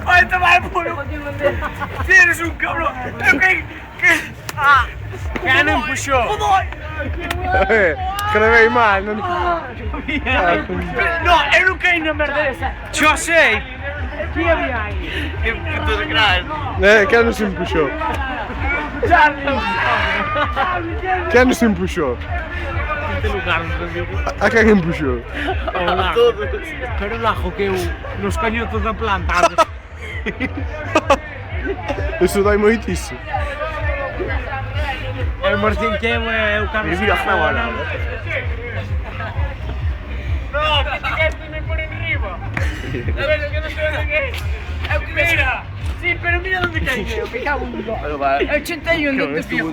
Vai tomar por culo. Si eres un cabrón. Que non puxou. Escrevei mal, non... No, eu non caí na merda esa. Xo sei. Que había aí? Que puto de crack. Quen nos empuxou? Quen nos empuxou? Este lugar nos amigo. A quen empuxou? Hola. Pero lajo que eu nos cañotos da planta. Iso dai moitiso. É o Martín que é o Carlos. Mira, agora. No, que te queres me por enriba. Sabes que non sei onde que é? Mira. Sí, pero mira onde caí, me cago en Dios. É 81 de fijo.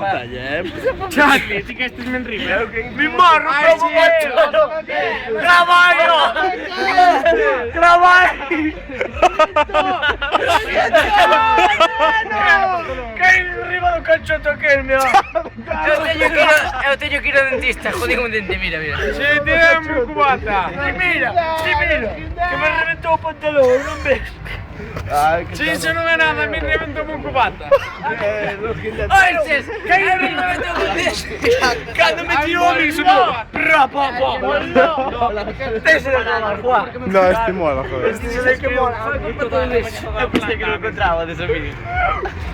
Chate, ti que estes me enriba. Me morro como mocho. Traballo. Caí enriba do canchoto aquel, meu. Eu teño que ir ao dentista, jodí un dente, mira. Si, tirame un cubata. Mira. Que me reventou o pantalón, non ves? Si, iso non é nada, me reventou un cubata. Oiches, que aí me reventou un dente. Cando me tirou a mí, sonou. Rapa. Tese de tomar, Juan. No, este mola, joder. Sei que mola. Eu pensei que non encontraba dese vídeo.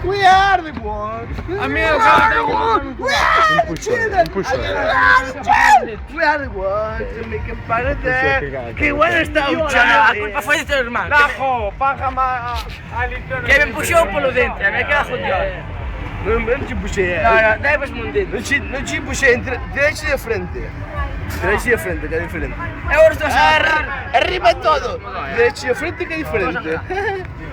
We are the ones! A mí o cara Empuxou. We are the ones to make him parecer que igual está un A chaval. culpa foi do teu irmán. Lajo, págame a litrona. Que me puxou polo dente, a me queda jodido. Non te puxei. No, debes-me un dente. Non te puxei entre derecha e de frente. Derecha e de frente, que é diferente. É os dos Arriba todo. Derecha e de frente que é diferente.